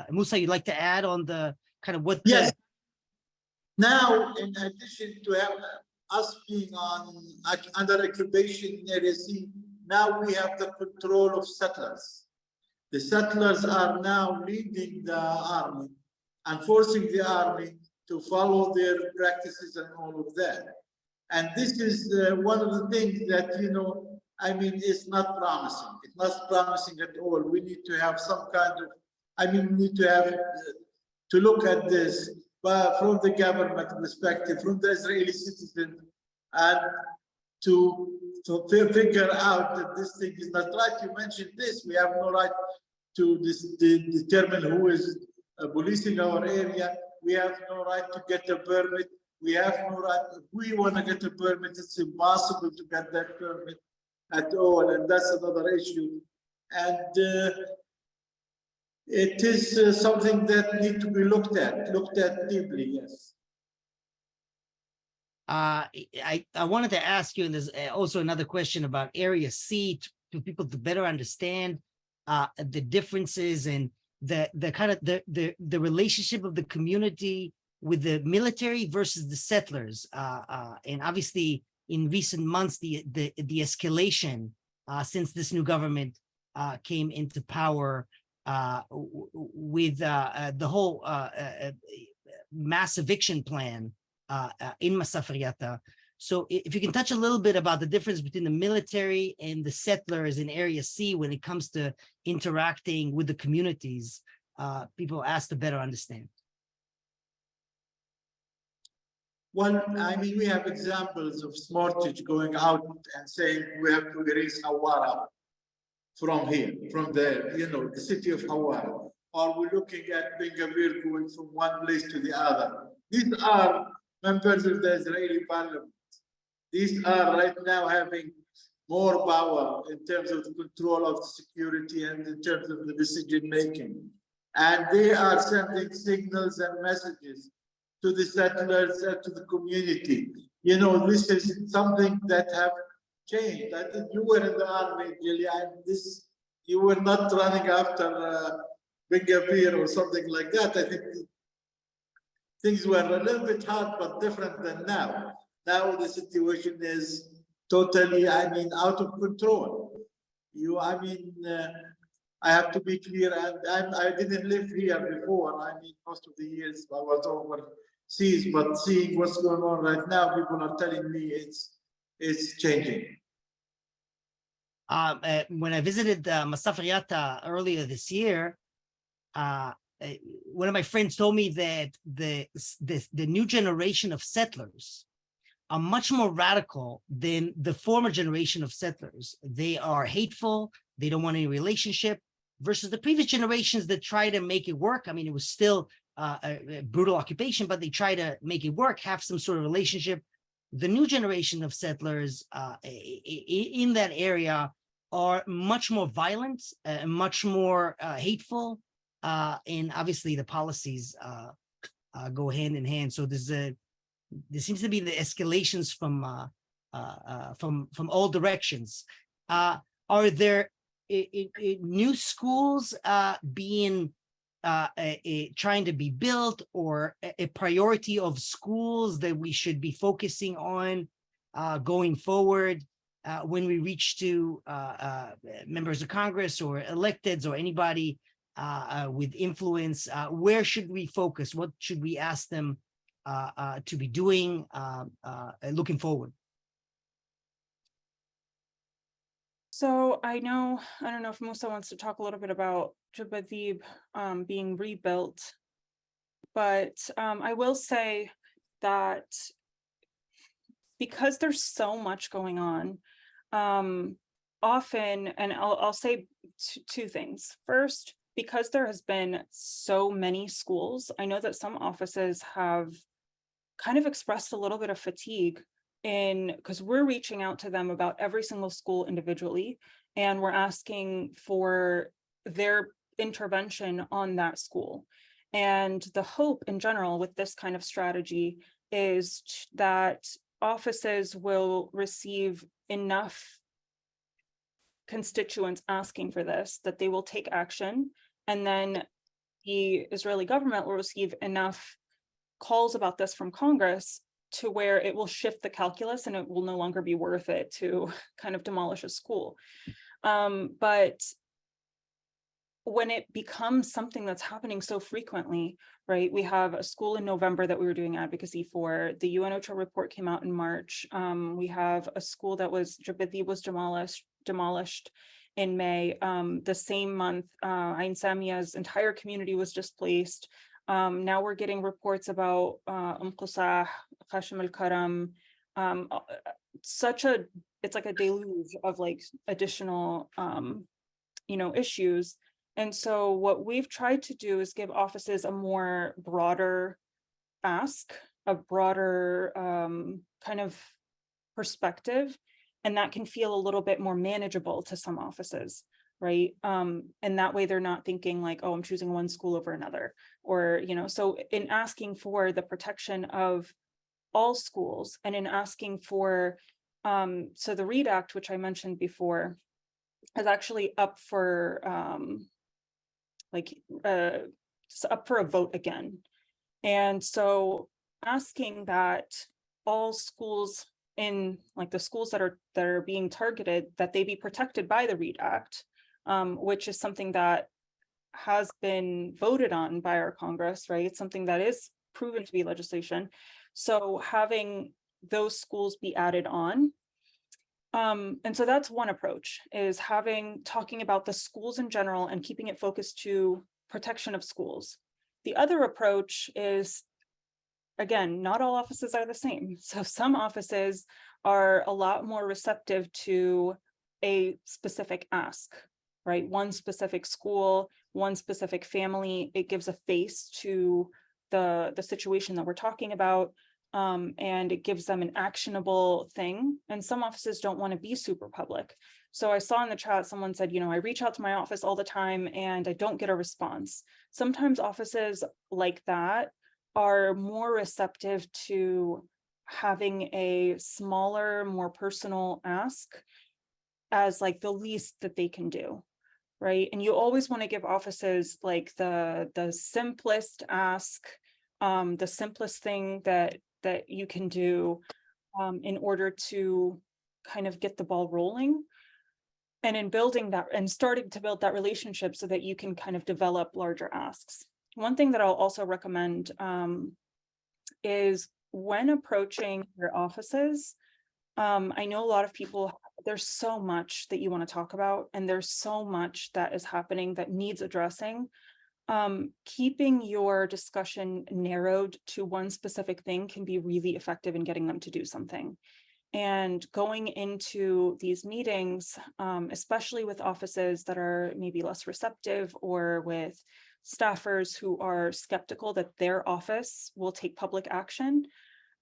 Musa, you'd like to add on the kind of what? Yes. Now, in addition to us being under occupation in Area C, now we have the control of settlers. The settlers are now leading the army and forcing the army to follow their practices and all of that. And this is one of the things that, I mean, it's not promising. It's not promising at all. We need to have some kind of, I mean, we need to have to look at this from the government perspective, from the Israeli citizen, and to figure out that this thing is not right. You mentioned this. We have no right to determine who is policing our area. We have no right to get a permit. We have no right. If we want to get a permit, it's impossible to get that permit at all, and that's another issue. And it is something that needs to be looked at deeply. Yes. I wanted to ask you, and there's also another question about Area C to people to better understand the differences and the kind of the relationship of the community with the military versus the settlers, and obviously in recent months the escalation since this new government came into power with the whole mass eviction plan in Masafriata. So if you can touch a little bit about the difference between the military and the settlers in Area C when it comes to interacting with the communities, people ask to better understand. Well, I mean, we have examples of Smartage going out and saying we have to erase Hawara from here, from the city of Hawara. Or we're looking at Ben Gvir going from one place to the other. These are members of the Israeli parliament. These are right now having more power in terms of the control of the security and in terms of the decision making. And they are sending signals and messages to the settlers and to the community. You know, this is something that have changed. I think you were in the army, Gili, and you were not running after Ben Gvir or something like that. I think things were a little bit hard, but different than now. Now the situation is totally, I mean, out of control. I have to be clear, and I didn't live here before. I mean, most of the years I was overseas, but seeing what's going on right now, people are telling me it's changing. When I visited Masafriata earlier this year, one of my friends told me that the new generation of settlers are much more radical than the former generation of settlers. They are hateful. They don't want any relationship versus the previous generations that try to make it work. I mean, it was still a brutal occupation, but they try to make it work, have some sort of relationship. The new generation of settlers in that area are much more violent, much more hateful, and obviously the policies go hand in hand. So there seems to be the escalations from all directions. Are there new schools being trying to be built, or a priority of schools that we should be focusing on going forward when we reach to members of Congress or electeds or anybody with influence? Where should we focus? What should we ask them to be doing looking forward? So I don't know if Musa wants to talk a little bit about Jubb Al Dhib being rebuilt, but I will say that because there's so much going on, often, and I'll say two things. First, because there has been so many schools, I know that some offices have kind of expressed a little bit of fatigue because we're reaching out to them about every single school individually, and we're asking for their intervention on that school. And the hope in general with this kind of strategy is that offices will receive enough constituents asking for this, that they will take action, and then the Israeli government will receive enough calls about this from Congress to where it will shift the calculus and it will no longer be worth it to kind of demolish a school. But when it becomes something that's happening so frequently, right? We have a school in November that we were doing advocacy for. The UN OCHA report came out in March. We have a school that was Jubb Al Dhib was demolished demolished in May. The same month, Ain Samia's entire community was displaced. Now we're getting reports about Umm Qusah, Khashem al Karem. It's like a deluge of like additional, issues. And so what we've tried to do is give offices a more broader ask, a broader kind of perspective, and that can feel a little bit more manageable to some offices, right? And that way they're not thinking like, oh, I'm choosing one school over another, or, so in asking for the protection of all schools and in asking for, so the READ Act, which I mentioned before, is actually up for it's up for a vote again. And so asking that all schools in like the schools that are being targeted, that they be protected by the READ Act, which is something that has been voted on by our Congress, right? It's something that is proven to be legislation. So having those schools be added on. And so that's one approach, is talking about the schools in general and keeping it focused to protection of schools. The other approach is, again, not all offices are the same. So some offices are a lot more receptive to a specific ask, right? One specific school, one specific family. It gives a face to the situation that we're talking about. And it gives them an actionable thing. And some offices don't want to be super public. So I saw in the chat, someone said, I reach out to my office all the time and I don't get a response. Sometimes offices like that are more receptive to having a smaller, more personal ask as like the least that they can do, right? And you always want to give offices like the simplest ask, the simplest thing that you can do in order to kind of get the ball rolling. And in building that and starting to build that relationship so that you can kind of develop larger asks. One thing that I'll also recommend is when approaching your offices, I know a lot of people, there's so much that you want to talk about, and there's so much that is happening that needs addressing. Keeping your discussion narrowed to one specific thing can be really effective in getting them to do something. And going into these meetings, especially with offices that are maybe less receptive or with staffers who are skeptical that their office will take public action,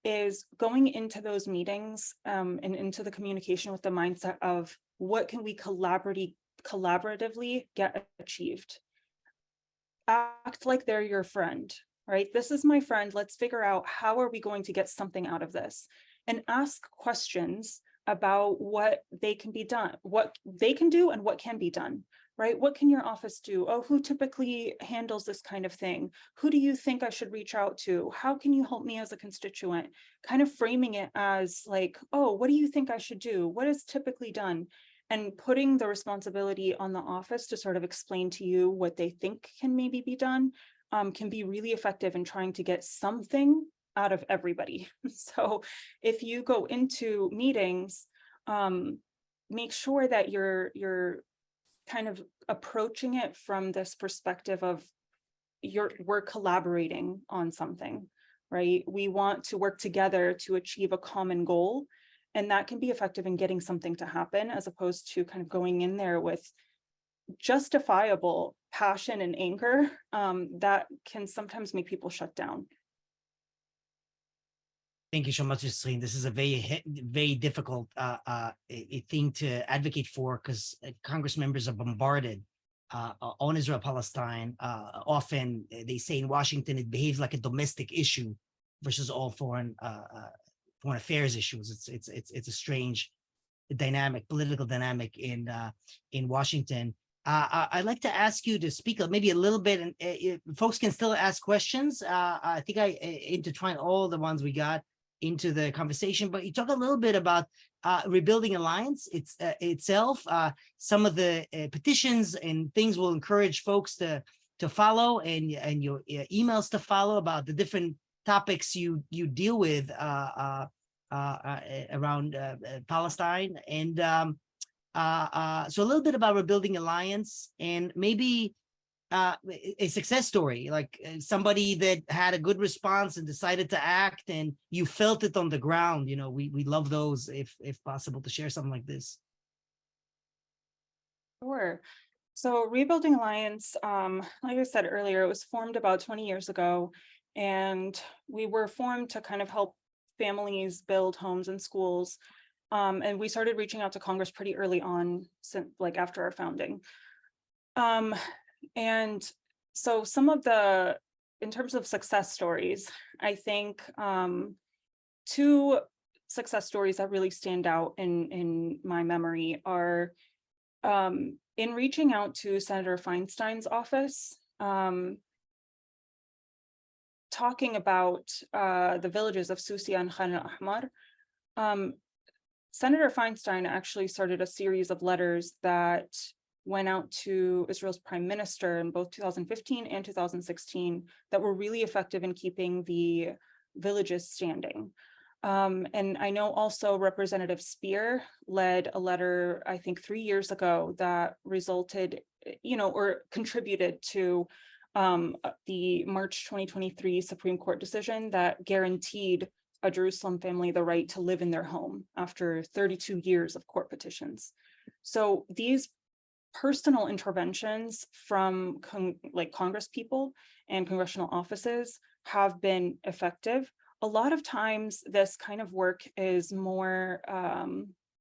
is going into those meetings and into the communication with the mindset of what can we collaboratively get achieved. Act like they're your friend, right? This is my friend. Let's figure out how are we going to get something out of this, and ask questions about what they can be done, what they can do and what can be done, right? What can your office do? Oh, who typically handles this kind of thing? Who do you think I should reach out to? How can you help me as a constituent? Kind of framing it as like, oh, what do you think I should do? What is typically done? And putting the responsibility on the office to sort of explain to you what they think can maybe be done can be really effective in trying to get something out of everybody. So if you go into meetings, make sure that you're kind of approaching it from this perspective of we're collaborating on something, right? We want to work together to achieve a common goal. And that can be effective in getting something to happen, as opposed to kind of going in there with justifiable passion and anger that can sometimes make people shut down. Thank you so much, Nisreen. This is a very difficult thing to advocate for, because Congress members are bombarded on Israel-Palestine. Often they say in Washington it behaves like a domestic issue versus all foreign affairs issues. It's a strange political dynamic in Washington. I'd like to ask you to speak maybe a little bit, and folks can still ask questions. I think I intertwined all the ones we got into the conversation, but you talk a little bit about Rebuilding Alliance itself. Some of the petitions and things will encourage folks to follow, and your emails to follow about the different topics you deal with around Palestine. And So a little bit about Rebuilding Alliance, and maybe a success story, like somebody that had a good response and decided to act, and you felt it on the ground. We love those, if possible, to share something like this. Sure. So Rebuilding Alliance, like I said earlier, it was formed about 20 years ago, and we were formed to kind of help families build homes and schools. And we started reaching out to Congress pretty early on, since like after our founding. And so some of in terms of success stories, I think two success stories that really stand out in my memory are in reaching out to Senator Feinstein's office, talking about the villages of Susia and Khan al-Ahmar. Senator Feinstein actually started a series of letters that went out to Israel's prime minister in both 2015 and 2016 that were really effective in keeping the villages standing. And I know also Representative Speer led a letter, I think 3 years ago, that resulted, or contributed to the March 2023 Supreme Court decision that guaranteed a Jerusalem family the right to live in their home after 32 years of court petitions. So these personal interventions from Congress people and congressional offices have been effective. A lot of times this kind of work is more,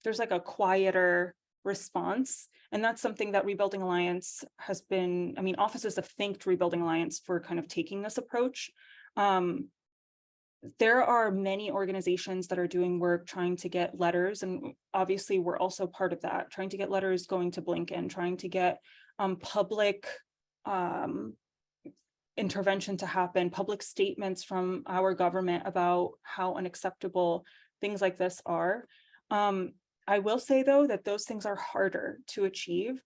there's like a quieter response. And that's something that Rebuilding Alliance has been, offices have thanked Rebuilding Alliance for kind of taking this approach. There are many organizations that are doing work trying to get letters, and obviously we're also part of that, trying to get letters going to Blinken, trying to get public intervention to happen, public statements from our government about how unacceptable things like this are. I will say, though, that those things are harder to achieve.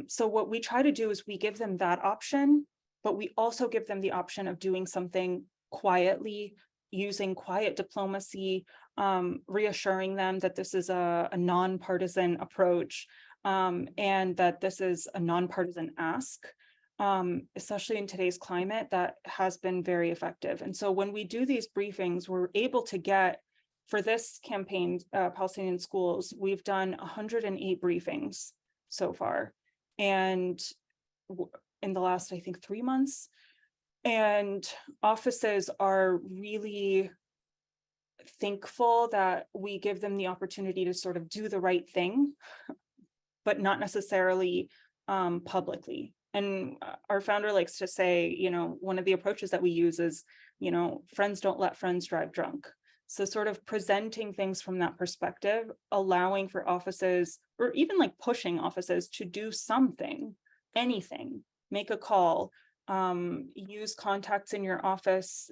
So what we try to do is we give them that option, but we also give them the option of doing something quietly, using quiet diplomacy, reassuring them that this is a nonpartisan approach, and that this is a nonpartisan ask, especially in today's climate, that has been very effective. And so when we do these briefings, we're able to get, for this campaign, Palestinian schools, we've done 108 briefings so far, and in the last, I think, 3 months. And offices are really thankful that we give them the opportunity to sort of do the right thing, but not necessarily publicly. And our founder likes to say, one of the approaches that we use is, friends don't let friends drive drunk. So sort of presenting things from that perspective, allowing for offices, or even like pushing offices to do something, anything, make a call, use contacts in your office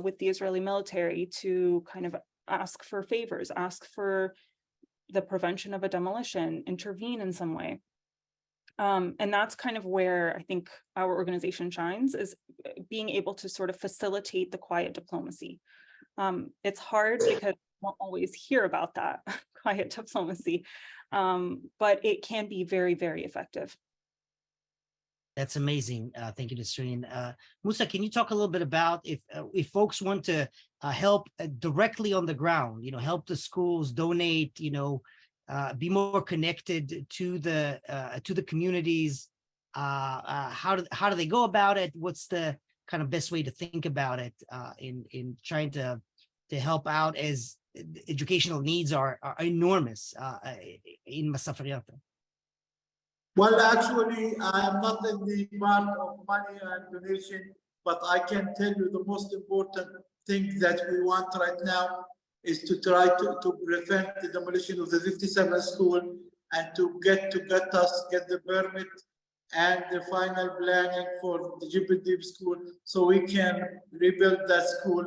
with the Israeli military to kind of ask for favors, ask for the prevention of a demolition, intervene in some way. And that's kind of where I think our organization shines, is being able to sort of facilitate the quiet diplomacy. It's hard because you won't always hear about that quiet diplomacy, but it can be very, very effective. That's amazing. Thank you, Nisreen. Musa, can you talk a little bit about if folks want to help directly on the ground, help the schools, donate, be more connected to the communities? How do they go about it? What's the kind of best way to think about it in trying to help out, as educational needs are enormous in Masafariata? Well, actually, I am not in the part of money and donation, but I can tell you the most important thing that we want right now is to try to prevent the demolition of the 57th school, and to get the permit and the final planning for the Jubb Al Dhib school, so we can rebuild that school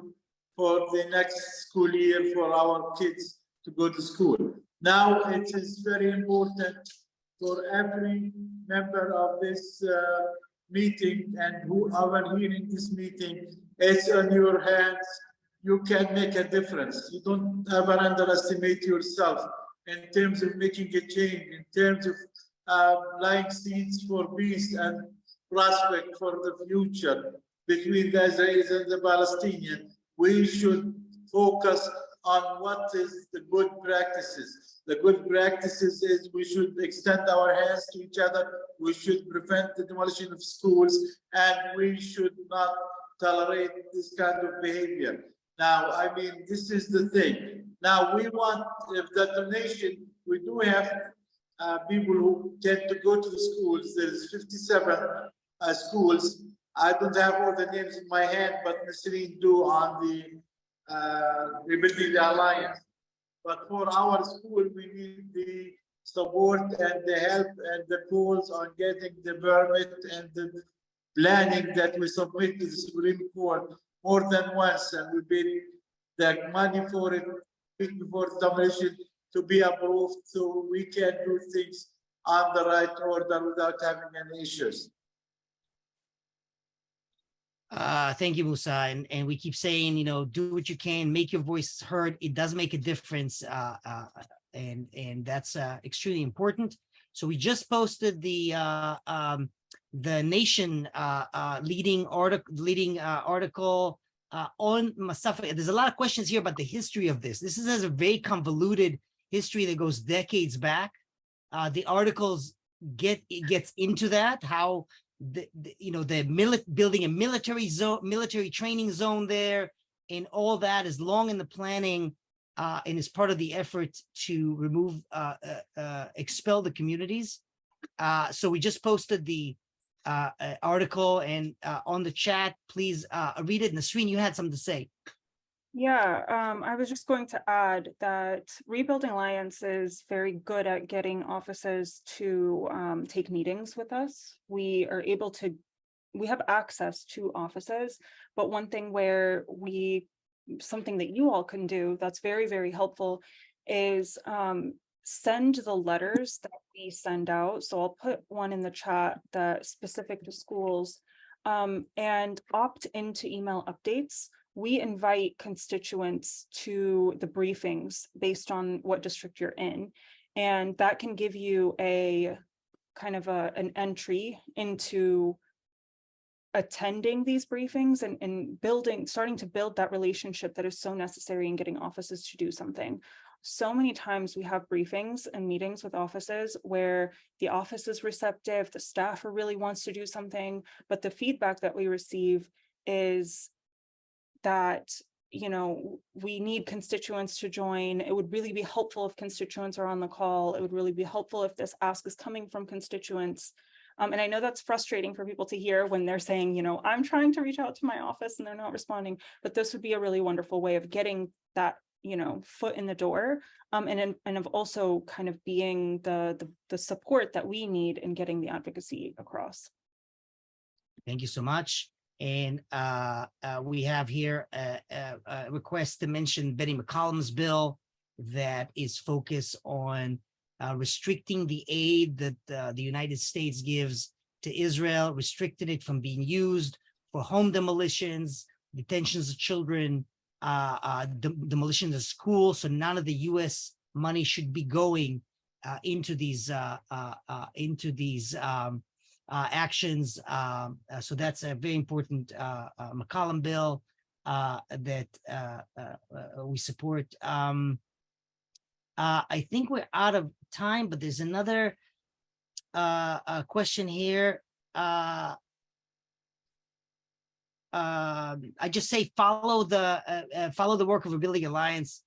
for the next school year for our kids to go to school. Now it is very important for every member of this meeting and whoever hearing this meeting, it's on your hands. You can make a difference. You don't ever underestimate yourself. in terms of making a change, in terms of laying seeds for peace and prospect for the future between the Israelis and the Palestinians, we should focus on what is the good practices. The good practices is we should extend our hands to each other, we should prevent the demolition of schools, and we should not tolerate this kind of behavior. Now, I mean, this is the thing. Now, we want, if the donation, we do have people who tend to go to the schools. There's 57 schools. I don't have all the names in my hand, but Nisreen do on the Rebuilding the Alliance. But for our school, we need the support and the help and the calls on getting the permit and the planning that we submit to the Supreme Court more than once, and we paid the money for it before the demolition to be approved, so we can do things on the right order without having any issues. Thank you, Musa. And we keep saying, you know, do what you can, make your voice heard. It does make a difference. And that's extremely important. So we just posted the Nation leading article on Mustafa. There's a lot of questions here about the history of this. This has a very convoluted history that goes decades back. The articles gets into that, how building a military training zone there, and all that is long in the planning, and is part of the effort to remove, expel the communities. So we just posted the article, and on the chat, please read it. Nasreen, you had something to say. Yeah, I was just going to add that Rebuilding Alliance is very good at getting offices to take meetings with us. We have access to offices, but one thing something that you all can do that's very, very helpful is send the letters that we send out. So I'll put one in the chat that's specific to schools, and opt into email updates. We invite constituents to the briefings based on what district you're in, and that can give you a kind of an entry into attending these briefings and starting to build that relationship that is so necessary in getting offices to do something. So many times we have briefings and meetings with offices where the office is receptive, the staffer really wants to do something, but the feedback that we receive is that, you know, we need constituents to join. It would really be helpful if constituents are on the call. It would really be helpful if this ask is coming from constituents. And I know that's frustrating for people to hear when they're saying, you know, I'm trying to reach out to my office and they're not responding, but this would be a really wonderful way of getting that, you know, foot in the door, and of also kind of being the support that we need in getting the advocacy across. Thank you so much. And we have here a request to mention Betty McCollum's bill that is focused on restricting the aid that the United States gives to Israel, restricted it from being used for home demolitions, detentions of children, demolitions of schools. So none of the U.S. money should be going into these actions. So that's a very important McCollum bill that we support. I think we're out of time, but there's another question here. I just say follow the work of Rebuilding Alliance,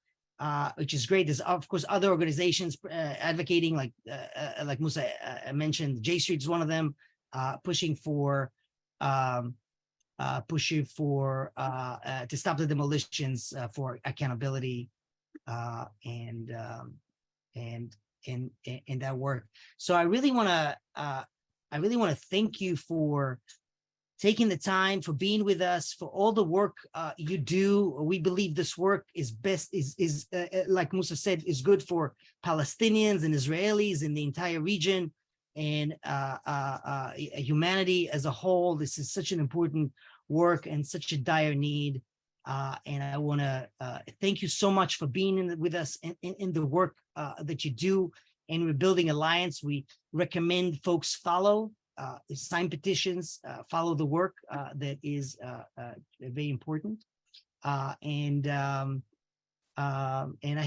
which is great. There's of course other organizations advocating, like Musa mentioned. J Street is one of them, pushing for to stop the demolitions, for accountability, and that work. So I really want to thank you for taking the time, for being with us, for all the work you do. We believe this work is like Musa said, is good for Palestinians and Israelis in the entire region, and humanity as a whole. This is such an important work and such a dire need. And I want to thank you so much for being with us in the work that you do in Rebuilding Alliance. We recommend folks follow, sign petitions, follow the work that is very important. And I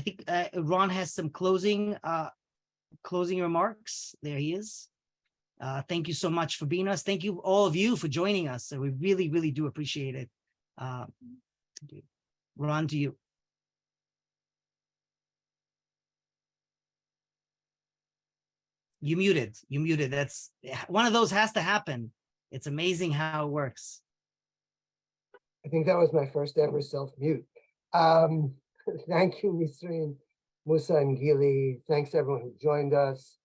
think Ron has some closing remarks. There he is. Thank you so much for being us. Thank you, all of you, for joining us. So we really, really do appreciate it. Ron, to you. You muted. That's one of those has to happen. It's amazing how it works. I think that was my first ever self-mute. Thank you, Nisreen, Musa, and Gili. Thanks to everyone who joined us.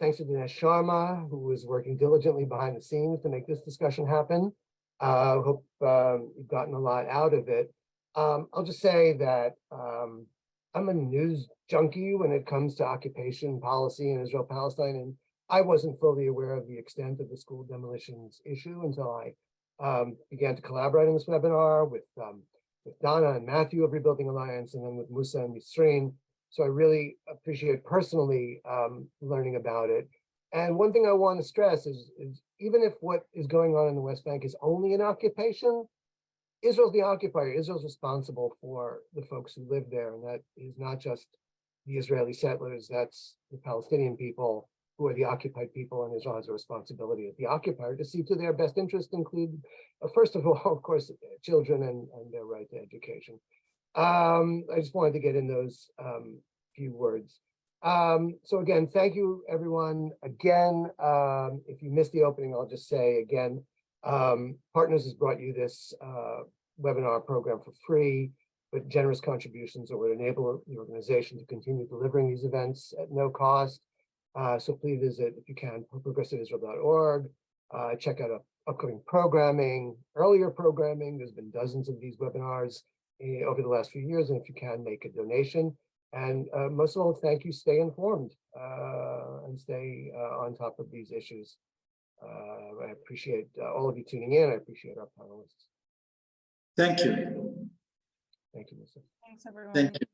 Thanks to Dinesh Sharma, who was working diligently behind the scenes to make this discussion happen. Hope you've gotten a lot out of it. I'll just say that I'm a news junkie when it comes to occupation policy in Israel-Palestine, and I wasn't fully aware of the extent of the school demolitions issue until I began to collaborate on this webinar with Donna and Matthew of Rebuilding Alliance, and then with Musa and Nisreen. So I really appreciate personally learning about it. And one thing I want to stress is even if what is going on in the West Bank is only an occupation, Israel's the occupier. Israel's responsible for the folks who live there. And that is not just the Israeli settlers, that's the Palestinian people who are the occupied people, and Israel has a responsibility as the occupier to see to their best interest, include, first of all, of course, children and their right to education. I just wanted to get in those few words. So again, thank you, everyone. Again, if you missed the opening, I'll just say again, Partners has brought you this webinar program for free, but generous contributions that would enable the organization to continue delivering these events at no cost. So please visit, if you can, progressiveisrael.org. Check out upcoming programming, earlier programming. There's been dozens of these webinars over the last few years, and if you can, make a donation. And most of all, thank you. Stay informed and stay on top of these issues. I appreciate all of you tuning in. I appreciate our panelists. Thank you. Thank you, Lisa. Thanks, everyone. Thank you.